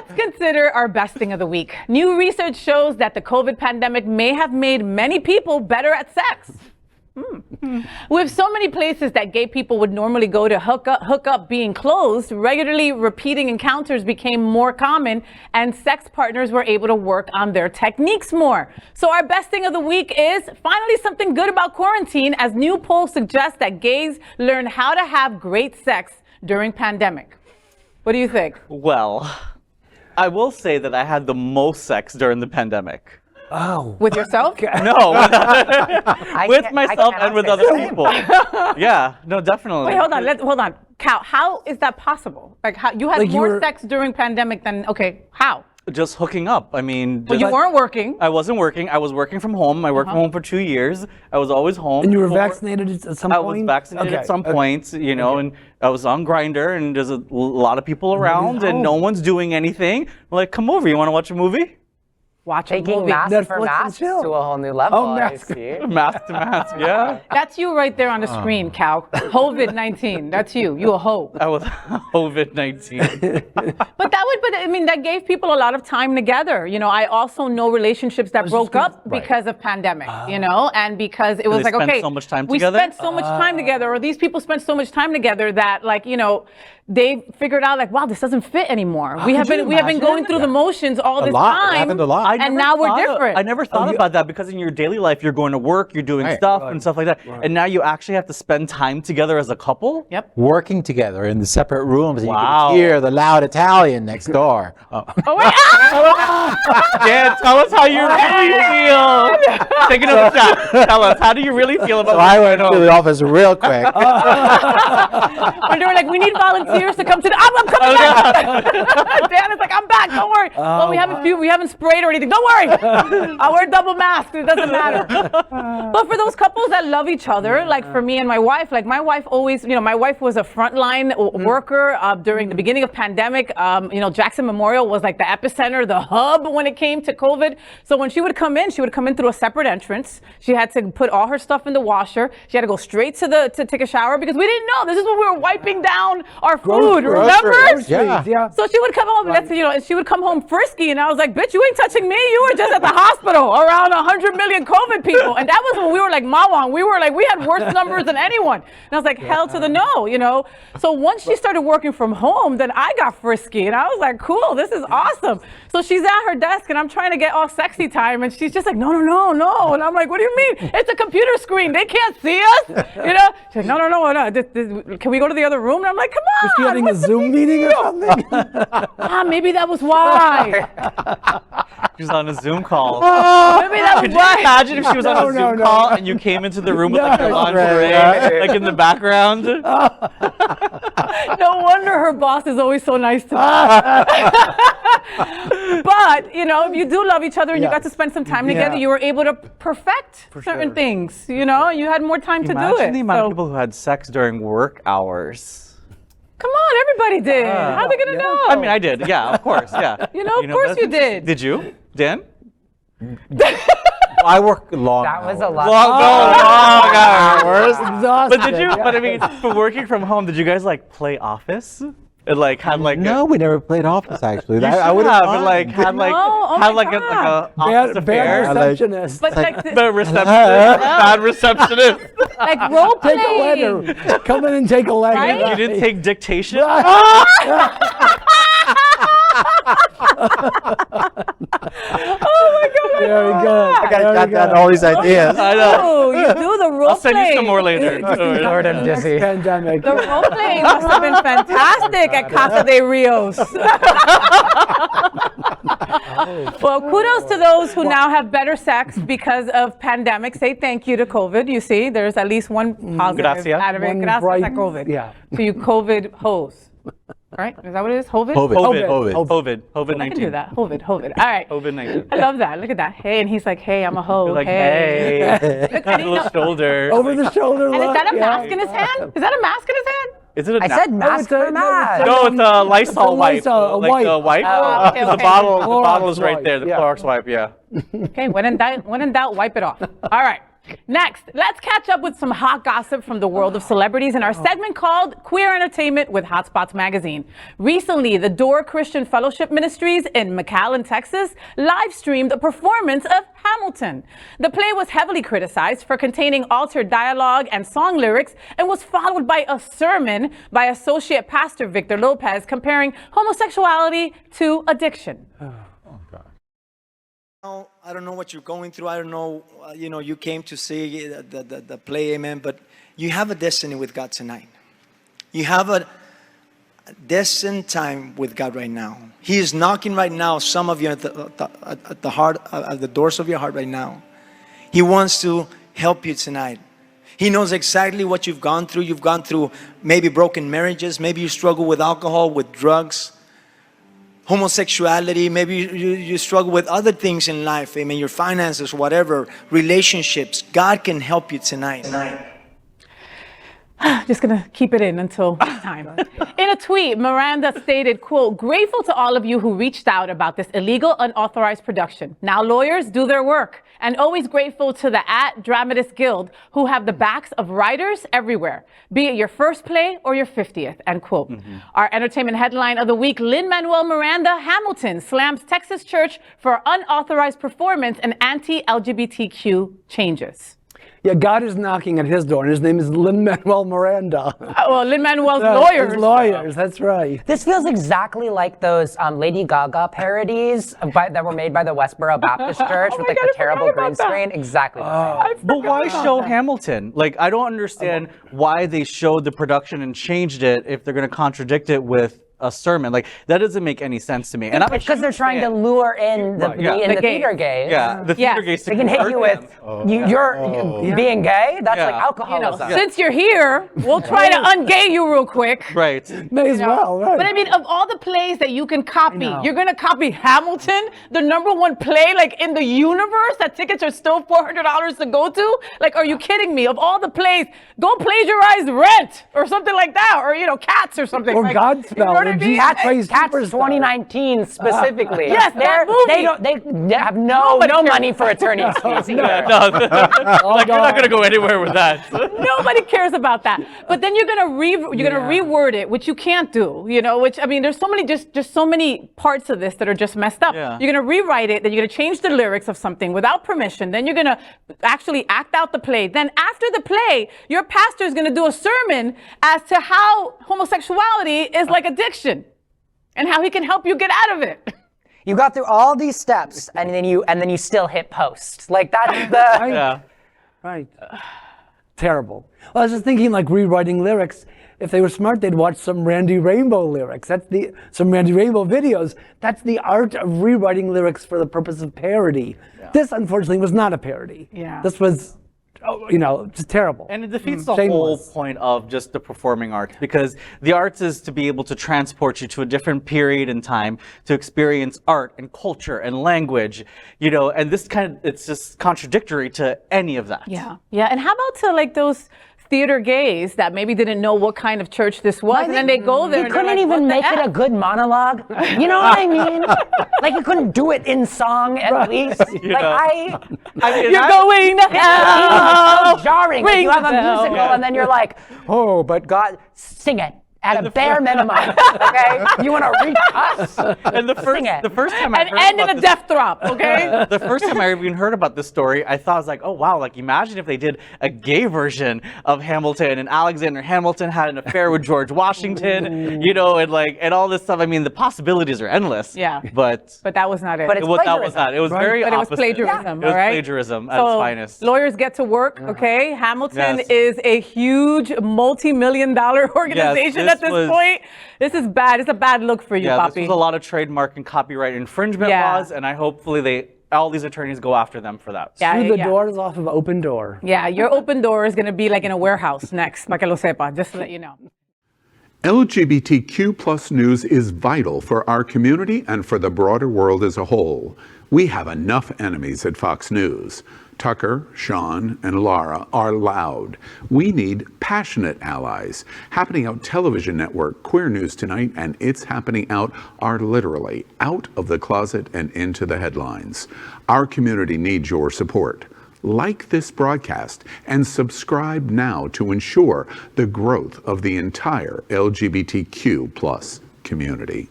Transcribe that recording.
Let's consider our besting of the week. New research shows that the COVID pandemic may have made many people better at sex. With so many places that gay people would normally go to hook up being closed, regularly repeating encounters became more common, and sex partners were able to work on their techniques more. So our besting of the week is finally something good about quarantine, as new polls suggest that gays learn how to have great sex during pandemic. What do you think? Well, I will say that I had the most sex during the pandemic. Oh. With yourself? No, with myself and with other people. Yeah, no, definitely. Wait, hold on. Cal, how is that possible? Like, how you had more sex during pandemic than, okay, how? Just hooking up. I mean, Well, you weren't working. I wasn't working. I was working from home. I worked from home for 2 years. I was always home. And you were vaccinated at some point? I was vaccinated at some point, you know, and I was on Grindr, and there's a lot of people around, and no one's doing anything. I'm like, come over. You want to watch a movie? Watch a Taking movie. mask Netflix for and mask chill. to a whole new level. Oh, mask. I see. Mask to mask, yeah. That's you right there on the screen, Cal. COVID-19. That's you. You a hoe. I was COVID-19. But I mean, that gave people a lot of time together. You know, I also know relationships that broke up because of pandemic, you know, and because it was like, okay, so much time we together? spent so much time together, or these people spent so much time together that, like, you know, they figured out, like, wow, this doesn't fit anymore. We have been going through the motions all this time, It happened a lot. and now we're different. I never thought about that, because in your daily life, you're going to work, you're doing stuff and stuff like that. And now you actually have to spend time together as a couple? Yep. Working together in the separate rooms, and you Wow. can hear the loud Italian next door. Oh, wait. Dan, tell us how you really feel. Take another shot. Tell us, how do you really feel about So I went to the office real quick. When they were like, we need volunteers to come to the. I'm coming back. Dan is like, I'm back. Don't worry. Well, we haven't sprayed or anything. Don't worry. I wear double mask. It doesn't matter. But for those couples that love each other, like for me and my wife, like my wife always, you know, my wife was a frontline worker during the beginning of pandemic. You know, Jackson Memorial was like the epicenter, the hub when it came to COVID. So when she would come in through a separate entrance. She had to put all her stuff in the washer. She had to go straight to take a shower, because we didn't know. This is when we were wiping down our food. Remember? Yeah. So she would come home, and she would come home frisky, and I was like, bitch, you ain't touching me. You were just at the hospital around 100 million COVID people. And that was when we were like Mawang. We were like, we had worse numbers than anyone. And I was like, hell to the no, you know? So once she started working from home, then I got frisky, and I was like, cool, this is awesome. So she's at her desk, and I'm trying to get all sexy time, and she's just like, no. And I'm like, what do you mean? It's a computer screen. They can't see us. You know? She's like, no. Can we go to the other room? And I'm like, come on. Was she having a Zoom meeting or something? Maybe that was why. She was on a Zoom call. Maybe that was Could you why. imagine if she was on a Zoom call and you came into the room with like your lingerie, like in the background? No wonder her boss is always so nice to me. But, you know, if you do love each other and you got to spend some time together, you were able to perfect certain things, you know? You had more time to do it. Imagine the amount of people who had sex during work hours. Come on, everybody did. How are they going to know? I mean, I did. Yeah, of course. Yeah. You know, of course you did. Did you, Dan? I work long That was a hours. lot. Hours. Exhausted. But did you? But I mean, for working from home, did you guys like play Office? And like had like No, we never played Office actually. you I should would have, and like had like No, oh had my like a God. office affair. Bad receptionist. But like, The receptionist, bad receptionist. like role Take a playing. letter. Come in and take a letter. Right? You didn't take dictation. Oh my God. Very good. I gotta jot down all these ideas. I know. Oh, you do the role I'll send you some more playing. later. Lord, I'm dizzy. Pandemic. The role playing must have been fantastic at Casa de Rios. Well, kudos to those who now have better sex because of pandemic. Say thank you to COVID. You see, there's at least one positive Gracias. out of it. One Gracias bright- a COVID. yeah. So you COVID hoes. Right? Is that what it is? COVID? COVID-19. I can do that. COVID. All right. COVID-19. I love that. Look at that. Hey, and he's like, hey, I'm a hoe. You're like, hey, Look at little shoulder. Over the shoulder And is look. that a mask in his hand? Is that a mask in his hand? Is it a I said mask for mask. No, it's a Lysol wipe. Lysol, a like the wipe. wipe. Oh, okay, The okay. bottle Clorox is right wipe, there. The yeah. Clorox wipe, yeah. Okay, when in doubt, wipe it off. All right. Next, let's catch up with some hot gossip from the world of celebrities in our segment called Queer Entertainment with Hotspots Magazine. Recently, the Door Christian Fellowship Ministries in McAllen, Texas, live streamed a performance of Hamilton. The play was heavily criticized for containing altered dialogue and song lyrics and was followed by a sermon by Associate Pastor Victor Lopez comparing homosexuality to addiction. I don't know what you're going through. I don't know, you came to see the play, amen, but you have a destiny with God tonight. You have a destined time with God right now. He is knocking right now, some of you at the heart, at the doors of your heart right now. He wants to help you tonight. He knows exactly what you've gone through. You've gone through maybe broken marriages. Maybe you struggle with alcohol, with drugs, homosexuality. Maybe you struggle with other things in life. Amen. Your finances, whatever, relationships. God can help you tonight. Just gonna keep it in until time. In a tweet, Miranda stated, quote, "Grateful to all of you who reached out about this illegal, unauthorized production. Now lawyers do their work. And always grateful to the @Dramatists Guild who have the backs of writers everywhere, be it your first play or your 50th, end quote. Our entertainment headline of the week, Lin Manuel Miranda, Hamilton slams Texas church for unauthorized performance and anti-LGBTQ changes. Yeah, God is knocking at his door, and his name is Lin Manuel Miranda. Well, Lin Manuel's lawyers. His lawyers, that's right. This feels exactly like those Lady Gaga parodies that were made by the Westboro Baptist Church with like the terrible green screen. Exactly the same. But why show Hamilton? Like, I don't understand why they showed the production and changed it if they're going to contradict it with a sermon. Like, that doesn't make any sense to me. And It's because they're trying to lure in the theater gays. Yeah, the theater gays. They can hit you with you're being gay. That's like alcoholism. Since you're here, we'll try to ungay you real quick. Right. May as well, right. But I mean, of all the plays that you can copy, you're going to copy Hamilton, the #1 play like in the universe that tickets are still $400 to go to? Like, are you kidding me? Of all the plays, go plagiarize Rent or something like that, or Cats or something. Or like, Godspell. You know what I mean? Cats 2019 specifically. Yes, that movie. They have no money for attorney's fees. Like, you're not gonna go anywhere with that. Nobody cares about that. But then you're gonna reword it, which you can't do. Which I mean, there's so many just so many parts of this that are just messed up. Yeah. You're gonna rewrite it, then you're gonna change the lyrics of something without permission. Then you're gonna actually act out the play. Then after the play, your pastor is gonna do a sermon as to how homosexuality is like addiction and how he can help you get out of it. You got through all these steps and then you still hit post. Like that's the Yeah. Right. Terrible. Well, I was just thinking, like, rewriting lyrics. If they were smart, they'd watch some Randy Rainbow lyrics. Some Randy Rainbow videos. That's the art of rewriting lyrics for the purpose of parody. Yeah. This, unfortunately, was not a parody. Yeah. This was, just terrible. And it defeats the whole point of just the performing arts, because the arts is to be able to transport you to a different period in time, to experience art and culture and language, and this it's just contradictory to any of that. Yeah. Yeah. And how about to like those theater gays that maybe didn't know what kind of church this was, and then they go there. You couldn't even make it a good monologue. You know what I mean? Like you couldn't do it in song at least. You're going to hell. It's so jarring. Like you have a musical and then you're like, oh, but God, sing it. At a bare minimum, okay? You want to reach us? And the first time I heard end about in a death drop, okay? The first time I even heard about this story, I thought, I was like, oh wow, like imagine if they did a gay version of Hamilton and Alexander Hamilton had an affair with George Washington, and all this stuff. I mean, the possibilities are endless. Yeah. But that was not it. But it's that was not. It was very But opposite. it was plagiarism, It was all right? plagiarism at its finest. Lawyers get to work, okay? Hamilton Yes. is a huge multi-million-dollar organization at this point. This is bad. It's a bad look for you, Papi. This was a lot of trademark and copyright infringement laws, and I hopefully all these attorneys go after them for that. Through the doors off of Open Door. Yeah, your open door is going to be like in a warehouse next, para que lo sepa, just to let you know. LGBTQ plus news is vital for our community and for the broader world as a whole. We have enough enemies at Fox News. Tucker, Sean, and Lara are loud. We need passionate allies. Happening Out television network, Queer News Tonight, and It's Happening Out are literally out of the closet and into the headlines. Our community needs your support. like this broadcast and subscribe now to ensure the growth of the entire LGBTQ+ community.